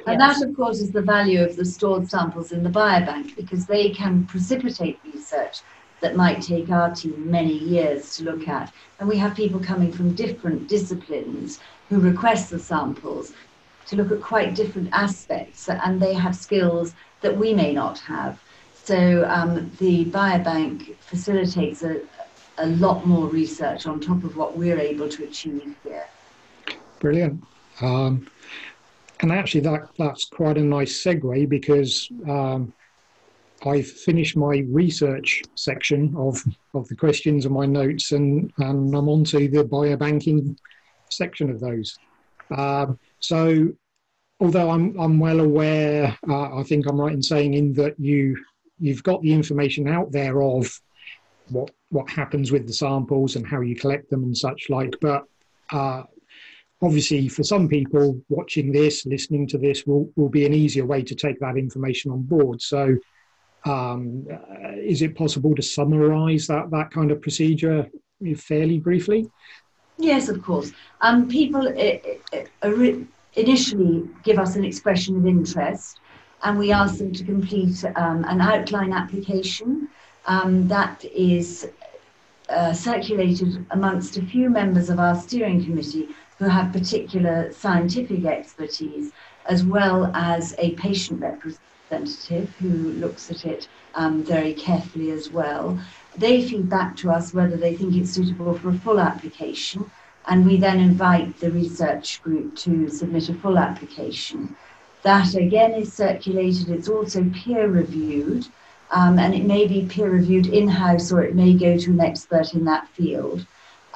And that, of course, is the value of the stored samples in the biobank, because they can precipitate research that might take our team many years to look at. And we have people coming from different disciplines who request the samples to look at quite different aspects, and they have skills that we may not have. So the biobank facilitates a lot more research on top of what we're able to achieve here. Brilliant. And actually that's quite a nice segue, because I've finished my research section of the questions and my notes, and I'm on to the biobanking section of those. So although I'm well aware, I think I'm right in saying that you've got the information out there of what happens with the samples and how you collect them and such like, but obviously for some people watching this, listening to this, will be an easier way to take that information on board. So is it possible to summarize that kind of procedure fairly briefly? Yes, of course. People initially give us an expression of interest, and we ask them to complete an outline application that is circulated amongst a few members of our steering committee who have particular scientific expertise, as well as a patient representative who looks at it very carefully as well. They feed back to us whether they think it's suitable for a full application, and we then invite the research group to submit a full application. That again is circulated. It's also peer reviewed, and it may be peer reviewed in-house, or it may go to an expert in that field.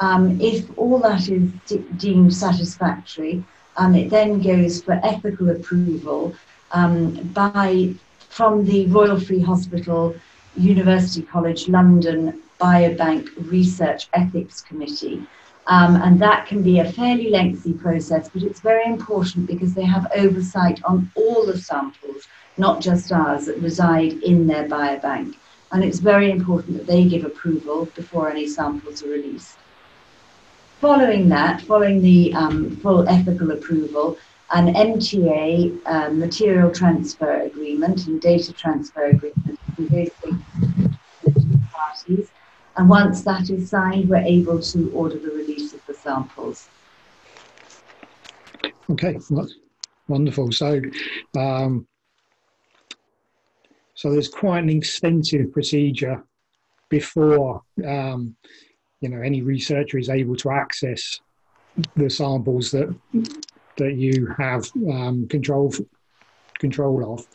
If all that is deemed satisfactory, it then goes for ethical approval from the Royal Free Hospital, University College London Biobank Research Ethics Committee. And that can be a fairly lengthy process, but it's very important because they have oversight on all the samples, not just ours, that reside in their biobank. And it's very important that they give approval before any samples are released. Following the full ethical approval, an MTA, material transfer agreement and data transfer agreement with those parties. And once that is signed, we're able to order the release of the samples. Okay, that's wonderful. So, so there's quite an extensive procedure before any researcher is able to access the samples that you have control of.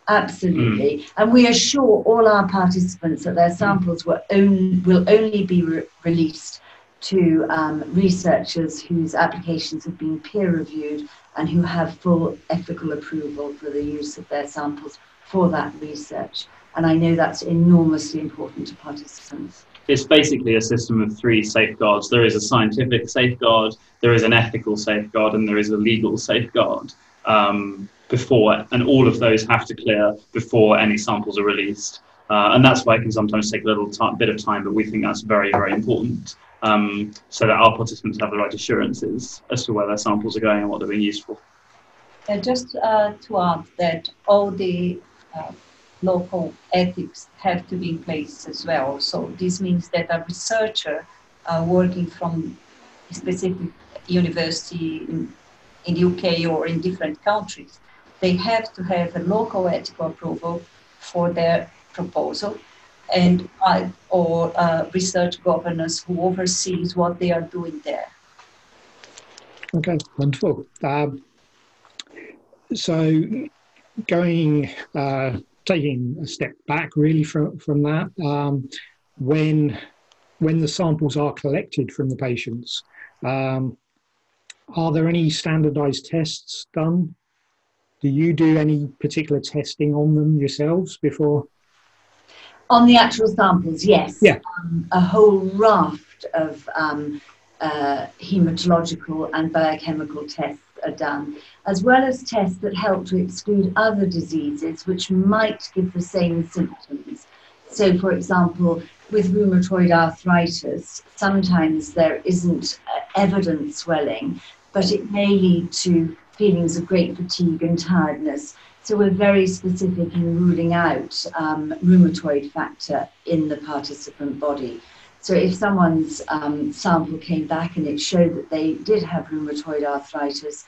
Absolutely. And we assure all our participants that their samples will only be released to researchers whose applications have been peer reviewed and who have full ethical approval for the use of their samples for that research. And I know that's enormously important to participants. It's basically a system of three safeguards. There is a scientific safeguard, there is an ethical safeguard, and there is a legal safeguard. Before, and all of those have to clear before any samples are released. And that's why it can sometimes take a little bit of time, but we think that's very, very important, so that our participants have the right assurances as to where their samples are going and what they're being used for. Just to add that all the local ethics have to be in place as well. So this means that a researcher working from a specific university in the UK or in different countries, they have to have a local ethical approval for their proposal, and or research governance who oversees what they are doing there. Okay, wonderful. So taking a step back really from that, when the samples are collected from the patients, are there any standardized tests done? Do you do any particular testing on them yourselves before? On the actual samples, yes. Yeah. A whole raft of hematological and biochemical tests are done, as well as tests that help to exclude other diseases which might give the same symptoms. So, for example, with rheumatoid arthritis, sometimes there isn't evident swelling, but it may lead to feelings of great fatigue and tiredness. So we're very specific in ruling out rheumatoid factor in the participant body. So if someone's sample came back and it showed that they did have rheumatoid arthritis,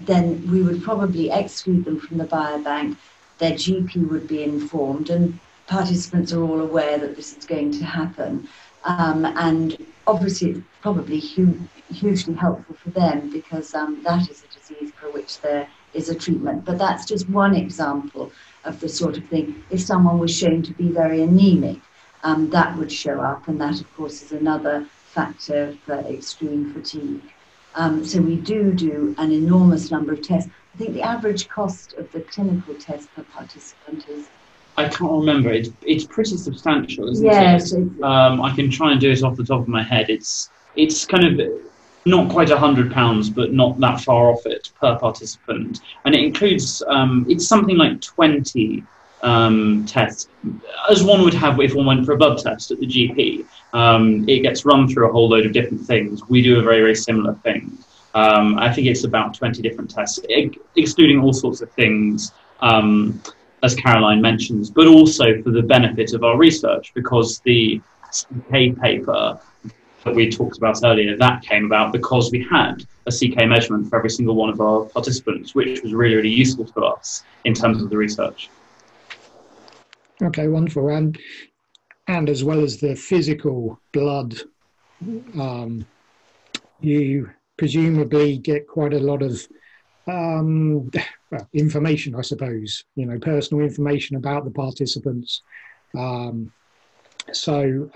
then we would probably exclude them from the biobank. Their GP would be informed, and participants are all aware that this is going to happen. And obviously it's probably hugely helpful for them, because that is a disease for which there is a treatment. But that's just one example of the sort of thing. If someone was shown to be very anemic, that would show up, and that of course is another factor for extreme fatigue. So we do an enormous number of tests. I think the average cost of the clinical test per participant is... I can't remember. It's pretty substantial, isn't it? Yes. I can try and do it off the top of my head. It's kind of not quite £100, but not that far off it per participant, and it includes it's something like 20 tests, as one would have if one went for a blood test at the GP. It gets run through a whole load of different things. We do a very, very similar thing. I think it's about 20 different tests, excluding all sorts of things, as Caroline mentions, but also for the benefit of our research, because the CK paper that we talked about earlier, that came about because we had a CK measurement for every single one of our participants, which was really, really useful to us in terms of the research. Okay, wonderful. And as well as the physical blood, you presumably get quite a lot of well, information, I suppose, personal information about the participants. So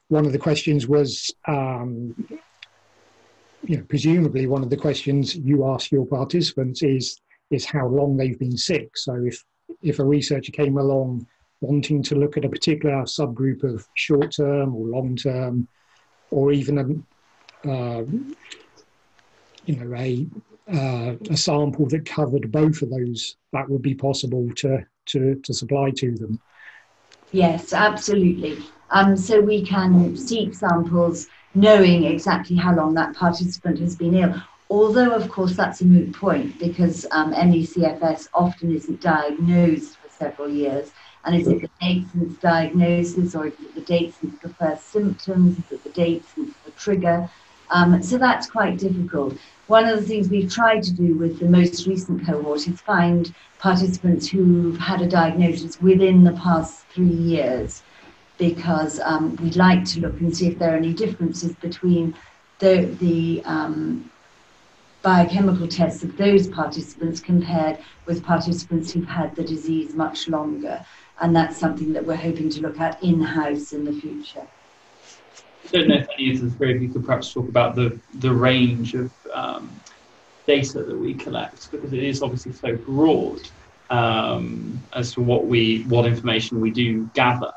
one of the questions was, presumably one of the questions you ask your participants is how long they've been sick. So if a researcher came along wanting to look at a particular subgroup of short-term or long-term, or even a sample that covered both of those, that would be possible to supply to them. Yes, absolutely. So we can seek samples knowing exactly how long that participant has been ill. Although, of course, that's a moot point, because ME/CFS often isn't diagnosed for several years. And is it the date since diagnosis, or is it the date since the first symptoms? Is it the date since the trigger? So that's quite difficult. One of the things we've tried to do with the most recent cohort is find participants who've had a diagnosis within the past 3 years, because we'd like to look and see if there are any differences between the biochemical tests of those participants compared with participants who've had the disease much longer. And that's something that we're hoping to look at in-house in the future. I don't know if any of the three of you could perhaps talk about the range of data that we collect, because it is obviously so broad as to what information we do gather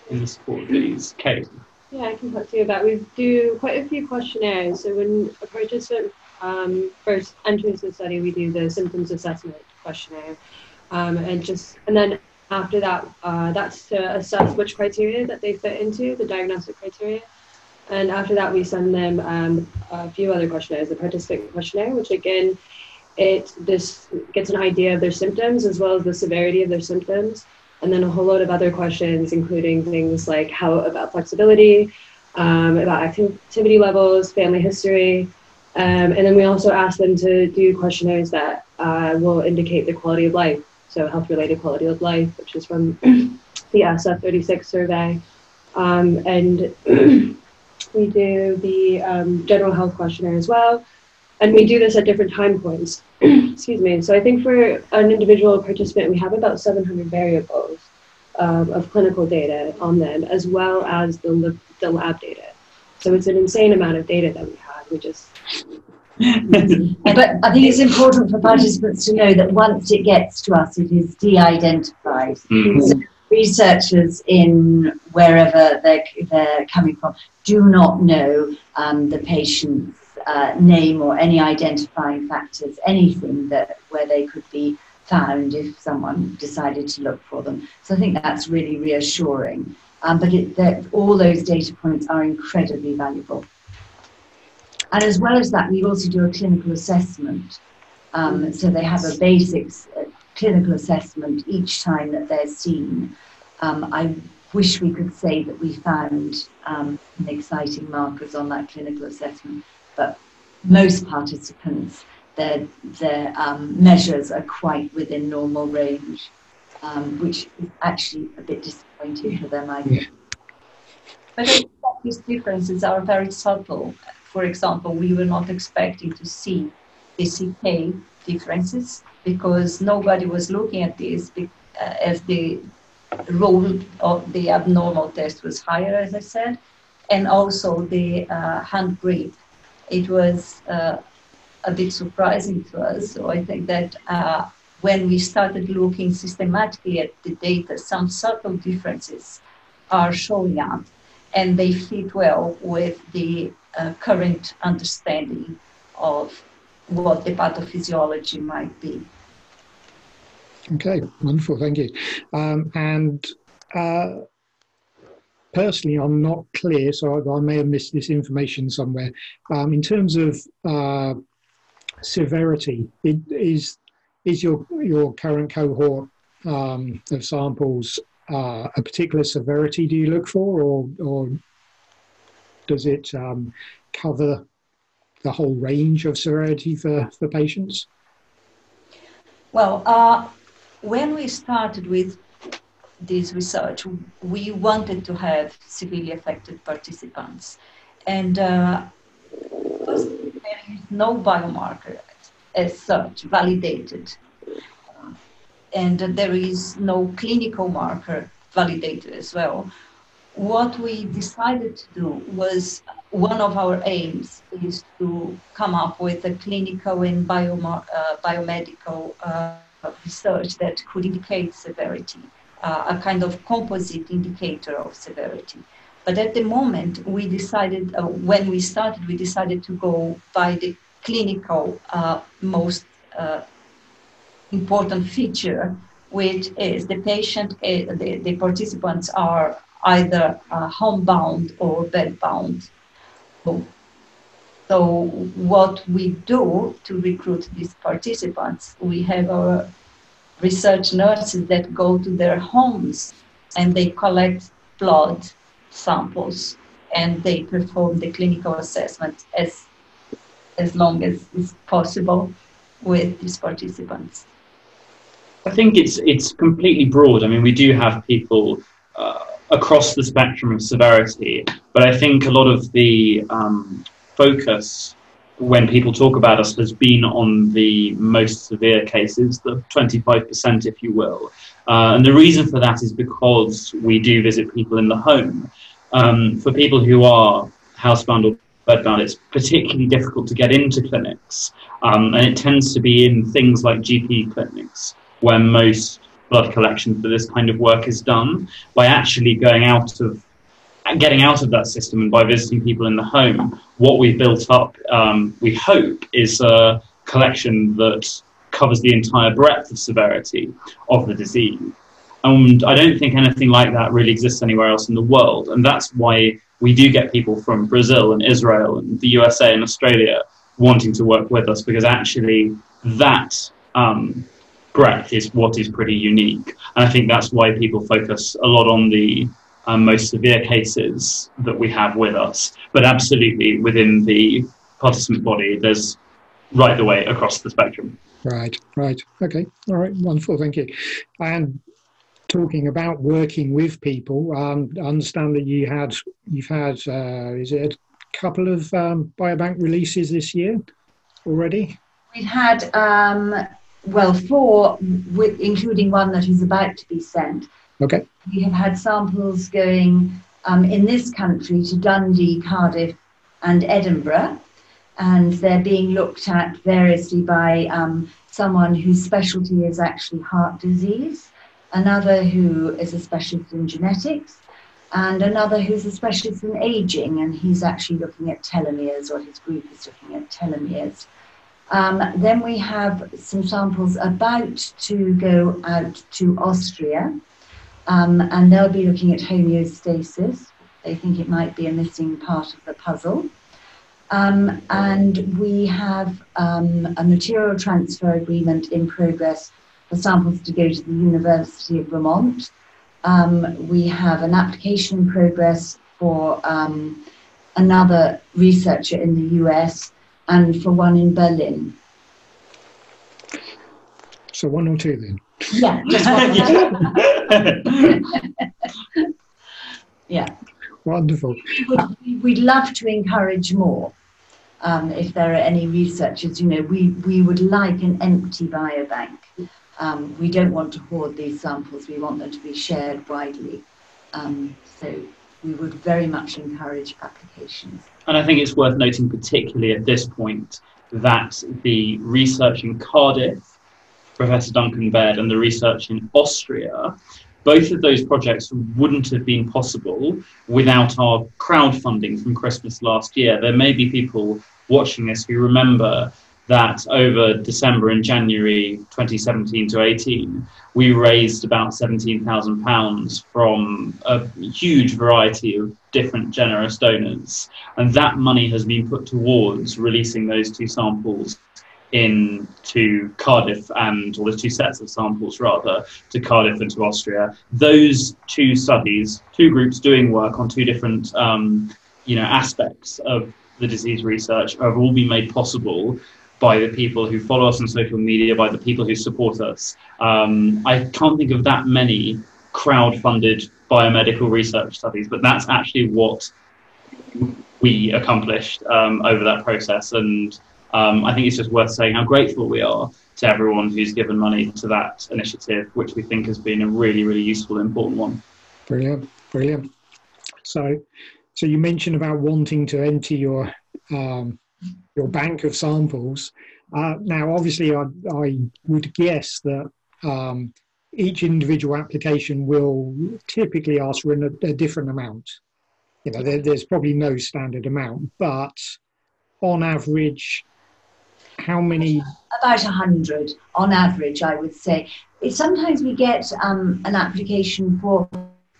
in the support of these cases. Yeah, I can talk to you about. We do quite a few questionnaires. So when a participant first enters the study, we do the symptoms assessment questionnaire, and then after that, that's to assess which criteria that they fit into, the diagnostic criteria. And after that, we send them a few other questionnaires, the participant questionnaire, which again, this gets an idea of their symptoms as well as the severity of their symptoms. And then a whole load of other questions, including things like about flexibility, about activity levels, family history. And then we also ask them to do questionnaires that will indicate the quality of life. So health-related quality of life, which is from the SF36 survey. And we do the general health questionnaire as well. And we do this at different time points. Excuse me. So I think for an individual participant, we have about 700 variables of clinical data on them, as well as the lab data. So it's an insane amount of data that we have. We just... But I think it's important for participants to know that once it gets to us, it is de-identified. So researchers in wherever they're coming from do not know the patient's name or any identifying factors, anything where they could be found if someone decided to look for them. So I think that's really reassuring. But all those data points are incredibly valuable. And as well as that, we also do a clinical assessment. So they have a basic clinical assessment each time that they're seen. I wish we could say that we found exciting markers on that clinical assessment, but most participants, their measures are quite within normal range, which is actually a bit disappointing for them, I think. But I think that these differences are very subtle. For example, we were not expecting to see the CK differences because nobody was looking at this as the role of the abnormal test was higher, as I said, and also the hand grip. It was a bit surprising to us. So I think that when we started looking systematically at the data, some subtle differences are showing up, and they fit well with the current understanding of what the pathophysiology might be. Okay, wonderful, thank you. Personally, I'm not clear, so I may have missed this information somewhere. In terms of severity, is your current cohort of samples a particular severity do you look for, or does it cover the whole range of severity for patients? Well, when we started with this research, we wanted to have severely affected participants, and because there is no biomarker as such validated, and there is no clinical marker validated as well. What we decided to do was, one of our aims is to come up with a clinical and biomedical research that could indicate severity, a kind of composite indicator of severity. But at the moment, we decided, when we started, we decided to go by the clinical most important feature, which is the patient, the participants are either homebound or bedbound. So what we do to recruit these participants, we have our research nurses that go to their homes and they collect blood samples and they perform the clinical assessment as long as is possible with these participants. I think it's completely broad. I mean, we do have people across the spectrum of severity, but I think a lot of the focus when people talk about us has been on the most severe cases, the 25%, if you will. And the reason for that is because we do visit people in the home. For people who are housebound or bedbound, it's particularly difficult to get into clinics. And it tends to be in things like GP clinics where most blood collection for this kind of work is done. By actually getting out of that system and by visiting people in the home, what we've built up, we hope, is a collection that covers the entire breadth of severity of the disease. And I don't think anything like that really exists anywhere else in the world. And that's why we do get people from Brazil and Israel and the USA and Australia wanting to work with us, because actually that breadth is what is pretty unique. And I think that's why people focus a lot on the most severe cases that we have with us. But absolutely, within the participant body, there's right the way across the spectrum. Right. Okay. All right. Wonderful. Thank you. And talking about working with people, I understand that you've had is it a couple of biobank releases this year already? We've had 4, including one that is about to be sent. Okay. We have had samples going in this country to Dundee, Cardiff and Edinburgh, and they're being looked at variously by someone whose specialty is actually heart disease, another who is a specialist in genetics, and another who's a specialist in aging, and he's actually looking at telomeres, or his group is looking at telomeres. Then we have some samples about to go out to Austria, and they'll be looking at homeostasis. They think it might be a missing part of the puzzle. And we have a material transfer agreement in progress for samples to go to the University of Vermont. We have an application in progress for another researcher in the US and for one in Berlin. So one or two then? Yeah, just one. Yeah. Wonderful. We'd love to encourage more. If there are any researchers, you know, we would like an empty biobank. We don't want to hoard these samples. We want them to be shared widely. So we would very much encourage applications. And I think it's worth noting, particularly at this point, that the research in Cardiff, Professor Duncan Baird, and the research in Austria, both of those projects wouldn't have been possible without our crowdfunding from Christmas last year. There may be people watching this who remember that over December and January 2017 to 18, we raised about £17,000 from a huge variety of different generous donors. And that money has been put towards releasing those two samples into Cardiff, or the two sets of samples rather, to Cardiff and to Austria. Those two studies, two groups doing work on two different aspects of the disease research, have all been made possible by the people who follow us on social media, by the people who support us. I can't think of that many crowd-funded biomedical research studies, but that's actually what we accomplished over that process. And I think it's just worth saying how grateful we are to everyone who's given money to that initiative, which we think has been a really, really useful, important one. Brilliant, brilliant. So you mentioned about wanting to empty your bank of samples. Now, obviously, I would guess that each individual application will typically ask for a different amount. You know, there's probably no standard amount, but on average, how many? About 100 on average, I would say. Sometimes we get an application for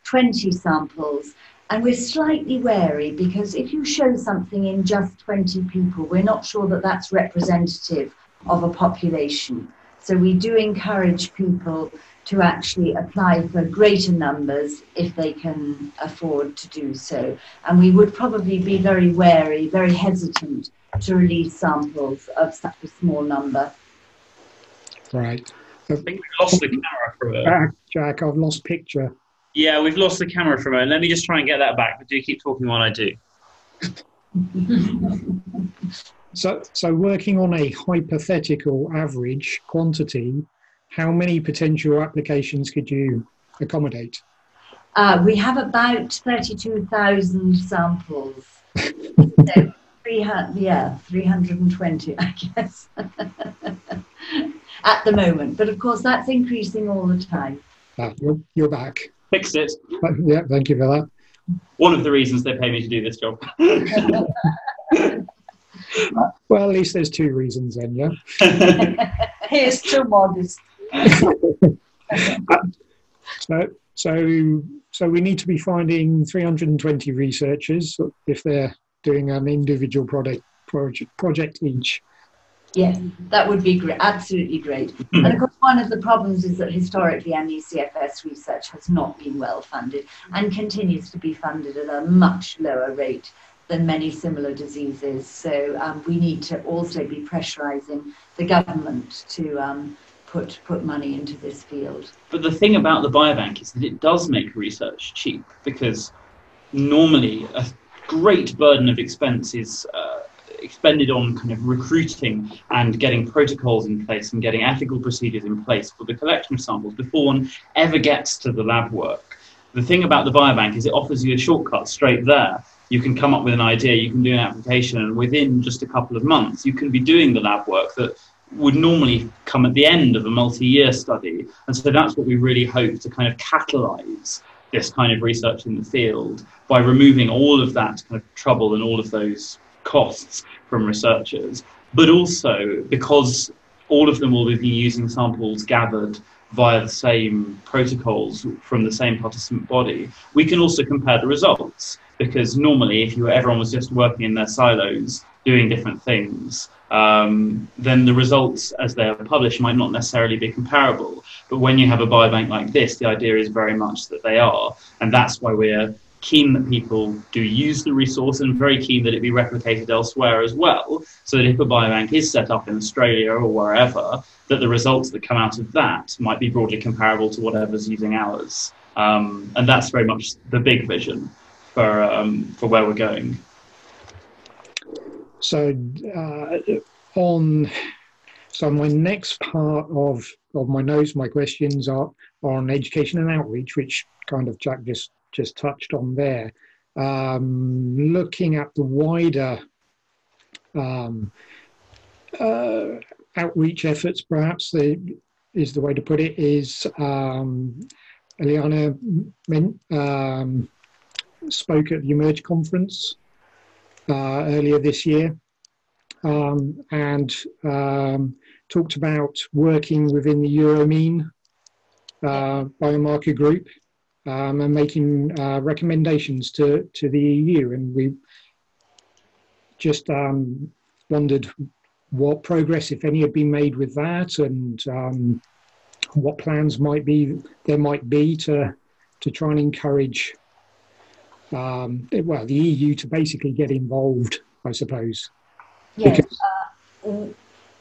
20 samples, and we're slightly wary because if you show something in just 20 people, we're not sure that that's representative of a population. So we do encourage people to actually apply for greater numbers if they can afford to do so. And we would probably be very wary, very hesitant to release samples of such a small number. Right. I think we've lost the camera for a moment. Jack, I've lost picture. Yeah, we've lost the camera for a moment. Let me just try and get that back, but do keep talking while I do. So working on a hypothetical average quantity, how many potential applications could you accommodate? We have about 32,000 samples. So 320, I guess, at the moment. But of course, that's increasing all the time. You're back. Fixed it. Yeah, thank you for that. One of the reasons they pay me to do this job. Well, at least there's two reasons then, yeah? He is too modest. So we need to be finding 320 researchers if they're doing an individual project each. Yes, that would be great, absolutely great. And of course, one of the problems is that historically CFS research has not been well funded and continues to be funded at a much lower rate than many similar diseases. So we need to also be pressurising the government to put money into this field. But the thing about the biobank is that it does make research cheap, because normally a great burden of expense is expended on kind of recruiting and getting protocols in place and getting ethical procedures in place for the collection of samples before one ever gets to the lab work. The thing about the biobank is it offers you a shortcut straight there. You can come up with an idea, you can do an application, and within just a couple of months you can be doing the lab work that would normally come at the end of a multi-year study. And so that's what we really hope to kind of catalyse this kind of research in the field, by removing all of that kind of trouble and all of those costs from researchers, but also because all of them will be using samples gathered via the same protocols from the same participant body, we can also compare the results. Because normally, if everyone was just working in their silos, doing different things, then the results as they are published might not necessarily be comparable. But when you have a biobank like this, the idea is very much that they are. And that's why we're keen that people do use the resource, and very keen that it be replicated elsewhere as well, so that if a biobank is set up in Australia or wherever, that the results that come out of that might be broadly comparable to whatever's using ours. And that's very much the big vision for where we're going. So so my next part of my notes, my questions are on education and outreach, which kind of Jack just touched on there. Looking at the wider outreach efforts, perhaps is the way to put it, is Eliana spoke at the Emerge conference earlier this year, and talked about working within the EuroMe biomarker group, and making recommendations to the EU. And we just wondered what progress, if any, had been made with that, and what plans there might be to try and encourage the EU to basically get involved, I suppose. Yes.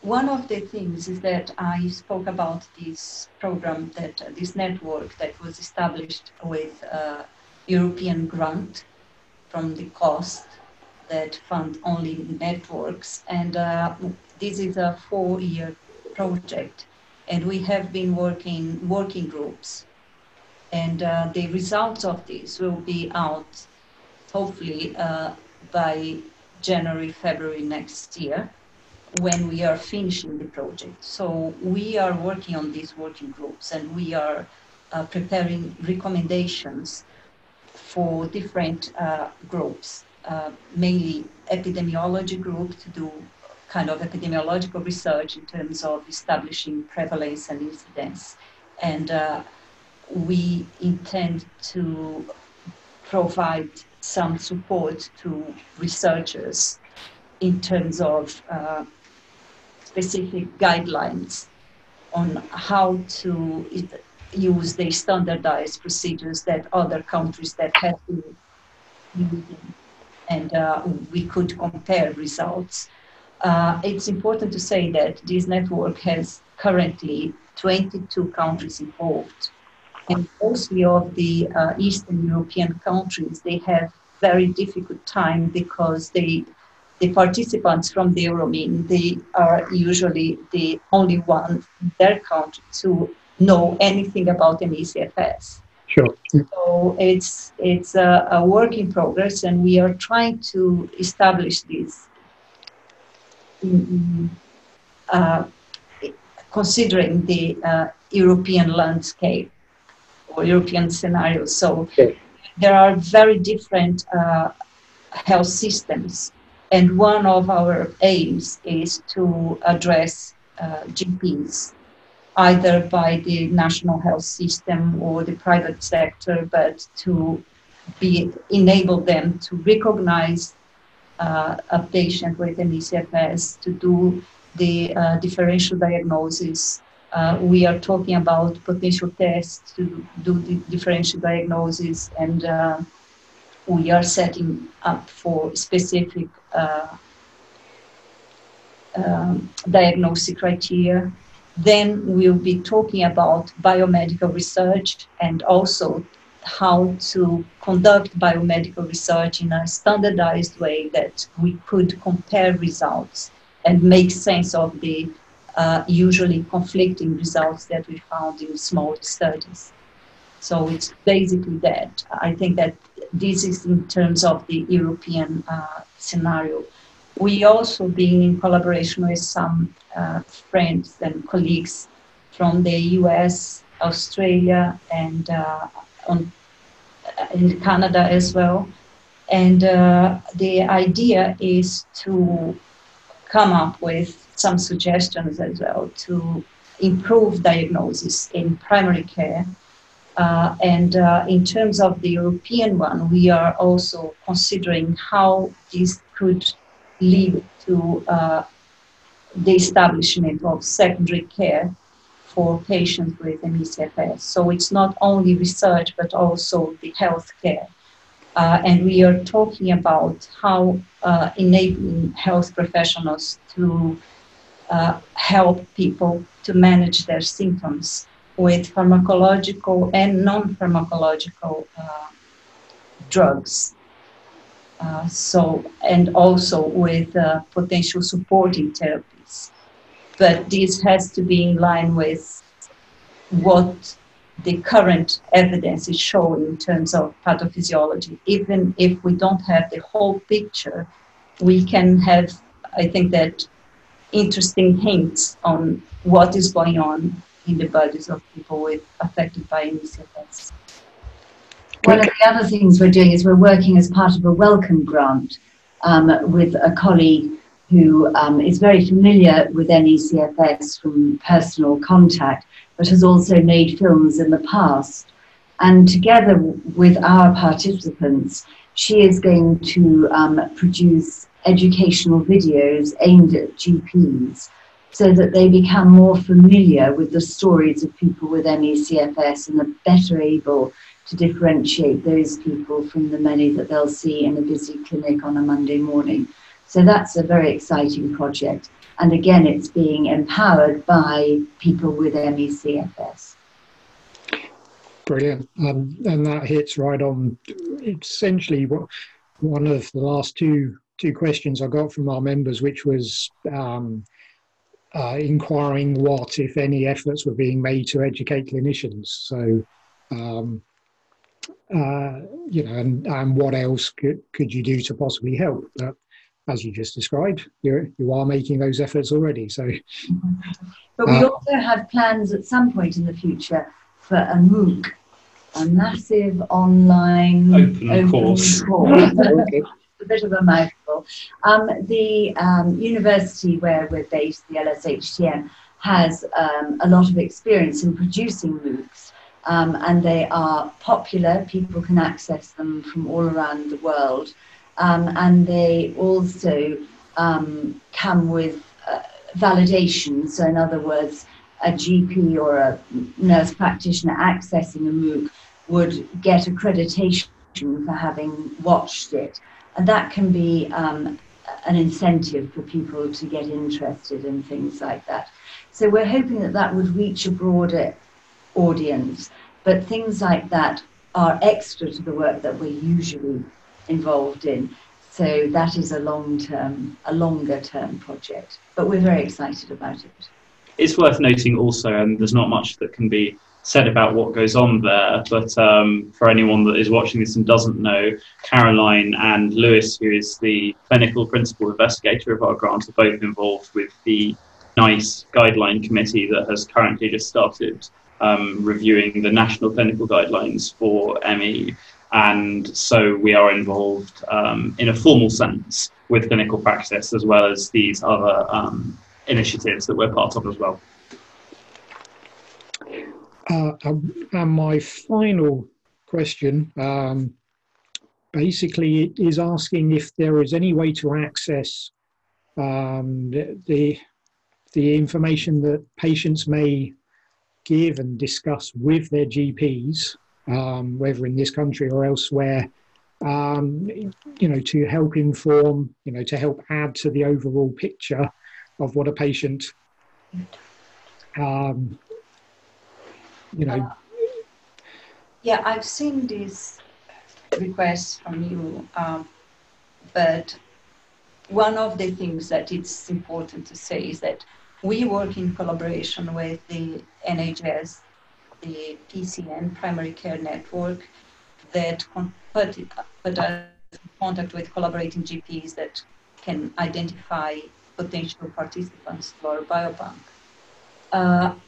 One of the things is that I spoke about this program, this network that was established with European grant from the cost that fund only networks. And this is a 4-year project. And we have been working groups. And the results of this will be out, hopefully, by January, February next year, when we are finishing the project. So we are working on these working groups, and we are preparing recommendations for different groups, mainly epidemiology group, to do kind of epidemiological research in terms of establishing prevalence and incidence. And we intend to provide some support to researchers in terms of specific guidelines on how to use the standardized procedures that other countries that have been using, and we could compare results. It's important to say that this network has currently 22 countries involved, and mostly of the Eastern European countries, they have very difficult time because the participants from the EuroMe, they are usually the only ones in their country to know anything about an ECFS. Sure. So it's a work in progress, and we are trying to establish this considering the European landscape or European scenarios. So there are very different health systems. And one of our aims is to address GPs, either by the national health system or the private sector, but to enable them to recognize a patient with an ECFS, to do the differential diagnosis. We are talking about potential tests to do the differential diagnosis, and we are setting up for specific diagnostic criteria. Then we'll be talking about biomedical research, and also how to conduct biomedical research in a standardized way that we could compare results and make sense of the usually conflicting results that we found in small studies. So it's basically that. I think that this is in terms of the European scenario. We also been in collaboration with some friends and colleagues from the US, Australia, and in Canada as well. And the idea is to come up with some suggestions as well to improve diagnosis in primary care. And in terms of the European one, we are also considering how this could lead to the establishment of secondary care for patients with ME/CFS. So it's not only research, but also the health care. And we are talking about how enabling health professionals to help people to manage their symptoms with pharmacological and non-pharmacological drugs. And also with potential supporting therapies. But this has to be in line with what the current evidence is showing in terms of pathophysiology. Even if we don't have the whole picture, we can have, I think, that interesting hints on what is going on in the bodies of people affected by ME/CFS. One of the other things we're doing is we're working as part of a welcome grant with a colleague who is very familiar with ME/CFS from personal contact, but has also made films in the past. And together with our participants, she is going to produce educational videos aimed at GPs so that they become more familiar with the stories of people with ME/CFS and are better able to differentiate those people from the many that they'll see in a busy clinic on a Monday morning. So that's a very exciting project. And again, it's being empowered by people with ME/CFS. Brilliant. And that hits right on essentially what one of the last two questions I got from our members, which was inquiring what, if any, efforts were being made to educate clinicians. So, you know, and what else could you do to possibly help? But as you just described, you are making those efforts already. So, but we also have plans at some point in the future for a MOOC, a massive online open course. okay. A bit of a mouthful. The university where we're based, the LSHTM, has a lot of experience in producing MOOCs. And they are popular. People can access them from all around the world. And they also come with validation. So in other words, a GP or a nurse practitioner accessing a MOOC would get accreditation for having watched it. And that can be an incentive for people to get interested in things like that. So we're hoping that that would reach a broader audience, but things like that are extra to the work that we're usually involved in. So that is a longer term project, but we're very excited about it. It's worth noting also, and there's not much that can be said about what goes on there, but for anyone that is watching this and doesn't know, Caroline and Lewis, who is the clinical principal investigator of our grant, are both involved with the NICE guideline committee that has currently just started reviewing the national clinical guidelines for ME. And so we are involved in a formal sense with clinical practice, as well as these other initiatives that we're part of as well. And my final question basically is asking if there is any way to access the information that patients may give and discuss with their GPs, whether in this country or elsewhere, you know, to help inform, you know, to help add to the overall picture of what a patient, you know. Yeah, I've seen these requests from you, but one of the things that it's important to say is that we work in collaboration with the NHS, the PCN, Primary Care Network, that put us in contact with collaborating GPs that can identify potential participants to our biobank.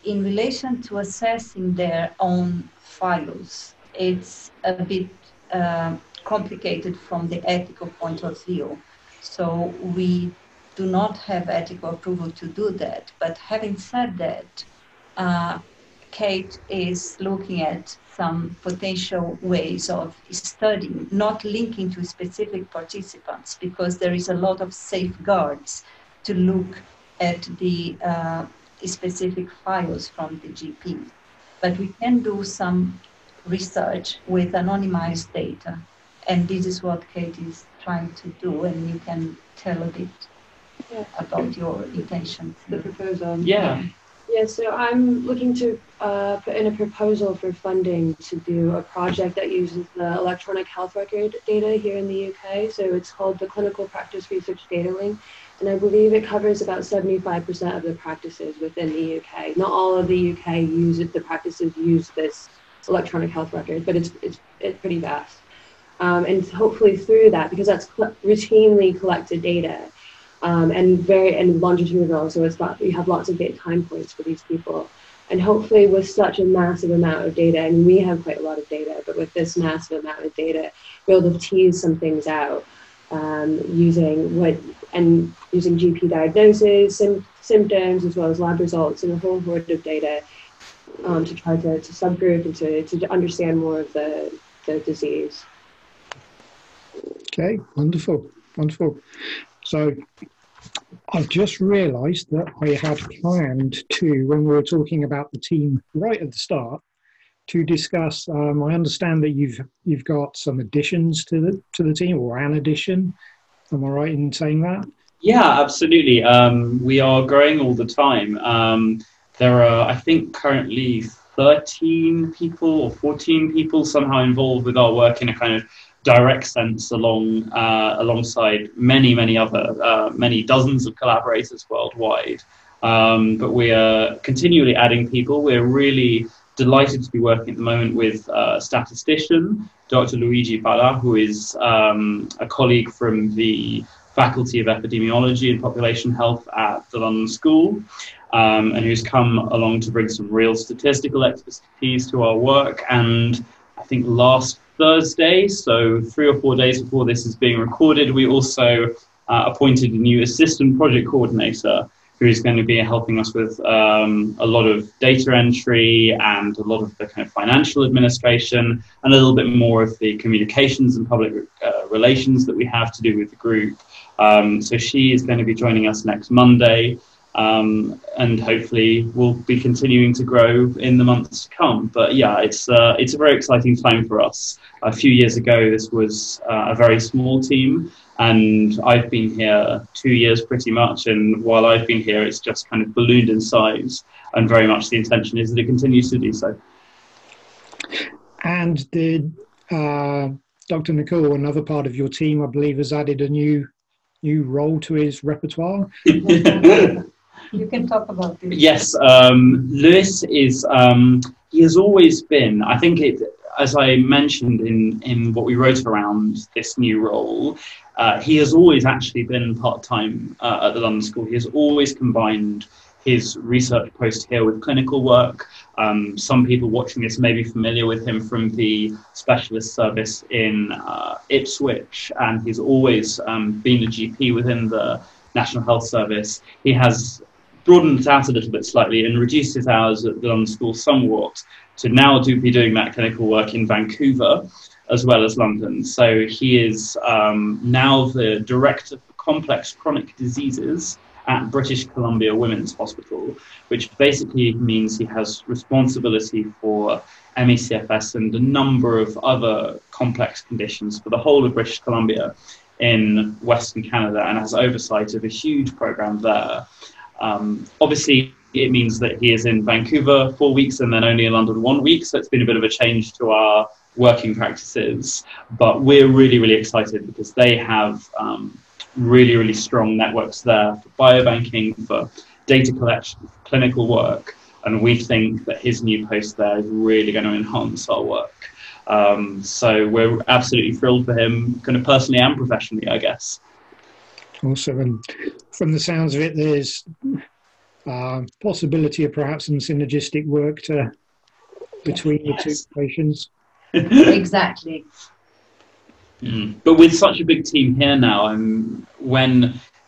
In relation to assessing their own files, it's a bit complicated from the ethical point of view. So we do not have ethical approval to do that. But having said that, Kate is looking at some potential ways of studying, not linking to specific participants, because there is a lot of safeguards to look at the specific files from the GP. But we can do some research with anonymized data. And this is what Kate is trying to do, and you can tell a bit about your intention. The proposal. Yeah. Yeah, so I'm looking to put in a proposal for funding to do a project that uses the electronic health record data here in the UK. So it's called the Clinical Practice Research Data Link. And I believe it covers about 75% of the practices within the UK. Not all of the UK the practices use this electronic health record, but it's pretty vast. And hopefully through that, because that's routinely collected data, and longitudinal, so you have lots of data time points for these people. And hopefully with such a massive amount of data, and we have quite a lot of data, but with this massive amount of data, be able to tease some things out using GP diagnosis, symptoms, as well as lab results, and a whole horde of data to try to subgroup and to understand more of the disease. Okay, wonderful, wonderful. So I've just realised that I had planned to, when we were talking about the team right at the start, to discuss. I understand that you've got some additions to the team, or an addition. Am I right in saying that? Yeah, absolutely. We are growing all the time. There are, I think, currently 13 people or 14 people somehow involved with our work in a kind of direct sense alongside many other, many dozens of collaborators worldwide. But we are continually adding people. We're really delighted to be working at the moment with a statistician, Dr. Luigi Pala, who is a colleague from the Faculty of Epidemiology and Population Health at the London School, and who's come along to bring some real statistical expertise to our work. And I think last Thursday, so 3 or 4 days before this is being recorded, we also appointed a new assistant project coordinator who is going to be helping us with a lot of data entry and a lot of the kind of financial administration and a little bit more of the communications and public relations that we have to do with the group. So she is going to be joining us next Monday, and hopefully we'll be continuing to grow in the months to come. But yeah, it's a very exciting time for us. A few years ago, this was a very small team, and I've been here 2 years pretty much. And while I've been here, it's just kind of ballooned in size, and very much the intention is that it continues to do so. And did Dr. Niccole, another part of your team, I believe, has added a new role to his repertoire? You can talk about this. Yes, Lewis is, he has always been, I think as I mentioned in what we wrote around this new role, he has always actually been part-time at the London School. He has always combined his research post here with clinical work. Some people watching this may be familiar with him from the specialist service in Ipswich, and he's always been a GP within the National Health Service. He has broadened it out a little bit slightly and reduced his hours at the London School somewhat to now be doing that clinical work in Vancouver as well as London. So he is now the Director for Complex Chronic Diseases at British Columbia Women's Hospital, which basically means he has responsibility for ME/CFS and a number of other complex conditions for the whole of British Columbia in Western Canada, and has oversight of a huge program there. Obviously, it means that he is in Vancouver 4 weeks and then only in London 1 week, so it's been a bit of a change to our working practices. But we're really excited because they have really strong networks there for biobanking, for data collection, for clinical work, and we think that his new post there is really going to enhance our work. So we're absolutely thrilled for him, kind of personally and professionally, I guess. Awesome. And from the sounds of it, there's possibility of perhaps some synergistic work between the two patients. Exactly. But with such a big team here now,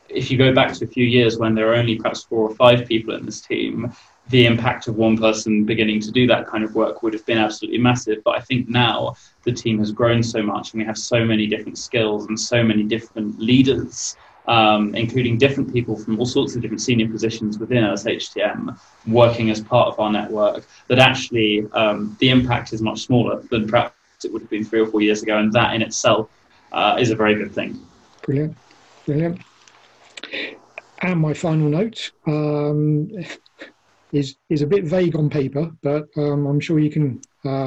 if you go back to a few years when there were only perhaps 4 or 5 people in this team, the impact of one person beginning to do that kind of work would have been absolutely massive. But I think now the team has grown so much, and we have so many different skills and so many different leaders, including different people from all sorts of different senior positions within SHTM, working as part of our network, that actually the impact is much smaller than perhaps it would have been 3 or 4 years ago, and that in itself is a very good thing. Brilliant, brilliant. And my final note is a bit vague on paper, but I'm sure you can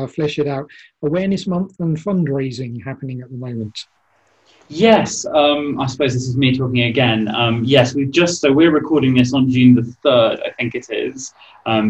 flesh it out. Awareness Month and fundraising happening at the moment. Yes, I suppose this is me talking again. Yes, we're recording this on June the 3rd, I think it is,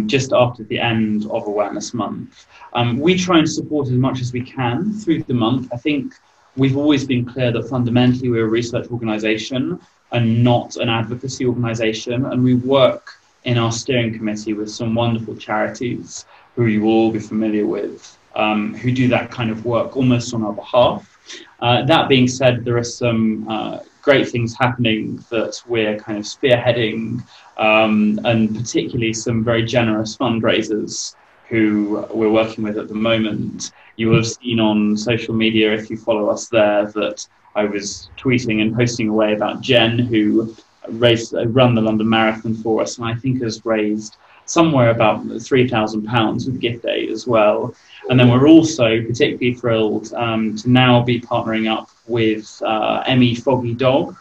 just after the end of Awareness Month. We try and support as much as we can through the month. I think we've always been clear that fundamentally we're a research organisation and not an advocacy organisation, and we work in our steering committee with some wonderful charities who you will all be familiar with, who do that kind of work almost on our behalf. That being said, there are some great things happening that we're kind of spearheading, and particularly some very generous fundraisers who we're working with at the moment. You will have seen on social media, if you follow us there, that I was tweeting and posting away about Jen, who run the London Marathon for us, and I think has raised somewhere about £3,000 with gift aid as well. And then we're also particularly thrilled to now be partnering up with Emmy Foggy Dog,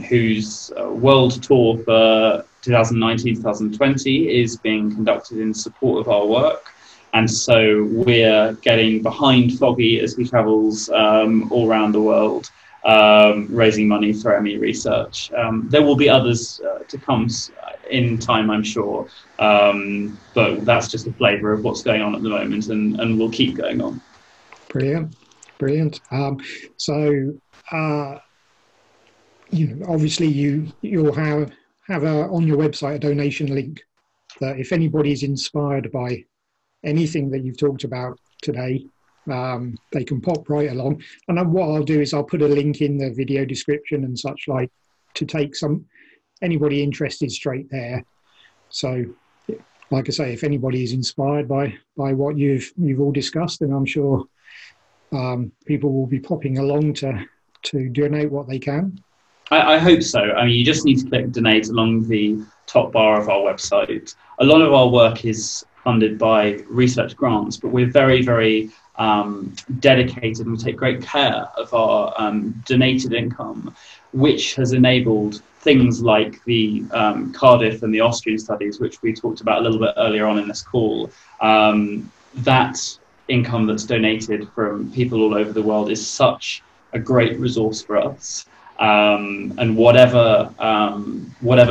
whose world tour for 2019-2020 is being conducted in support of our work. And so we're getting behind Foggy as he travels all around the world, raising money for ME research. There will be others to come in time, I'm sure, but that's just a flavour of what's going on at the moment, and will keep going on. Brilliant, brilliant. Obviously you'll have on your website a donation link that if anybody is inspired by anything that you've talked about today, they can pop right along. And what I'll do is I'll put a link in the video description and such, like, to take anybody interested straight there. So like I say, if anybody is inspired by what you've all discussed, then I'm sure people will be popping along to donate what they can. I hope so. I mean, you just need to click donate along the top bar of our website. A lot of our work is funded by research grants, but we're very, very dedicated, and we take great care of our donated income, which has enabled things like the Cardiff and the Austrian studies, which we talked about a little bit earlier on in this call. That income that's donated from people all over the world is such a great resource for us. And whatever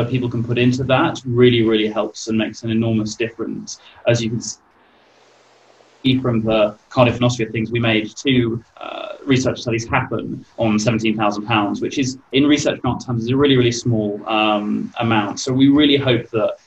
people can put into that really, really helps and makes an enormous difference. As you can see from the Cardiff and Austria things, we made 2 research studies happen on £17,000, which is, in research grant terms, is a really, really small amount. So we really hope that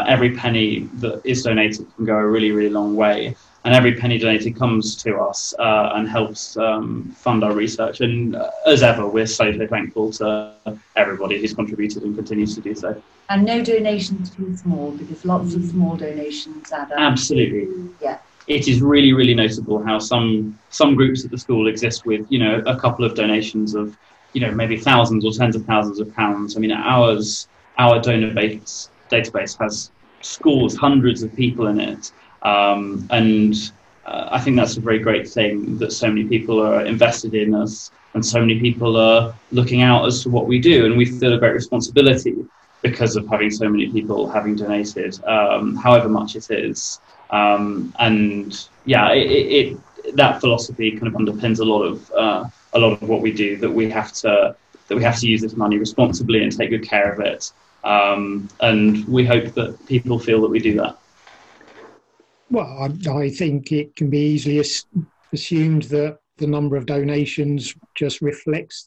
every penny that is donated can go a really, really long way. And every penny donated comes to us and helps fund our research. And as ever, we're so thankful to everybody who's contributed and continues to do so. And no donations too small, because lots of small donations add up. Absolutely. Yeah. It is really, really noticeable how some groups at the school exist with, a couple of donations of, maybe thousands or tens of thousands of pounds. I mean, our donor base database has scores, hundreds of people in it. And I think that's a very great thing, that so many people are invested in us and so many people are looking out as to what we do. And we feel a great responsibility because of having so many people having donated, however much it is. And yeah, that philosophy kind of underpins a lot of what we do, that we have to use this money responsibly and take good care of it. And we hope that people feel that we do that. Well, I think it can be easily assumed that the number of donations just reflects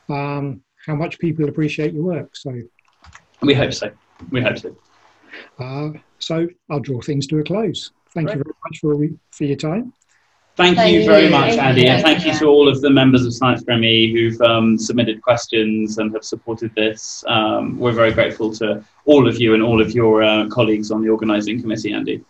how much people appreciate your work. So we hope so. We hope so. So I'll draw things to a close. Thank you very much for your time. Thank Thank you very you. much, Thank Andy, you. and thank you to all of the members of Science CureME who've submitted questions and have supported this. We're very grateful to all of you and all of your colleagues on the organising committee, Andy.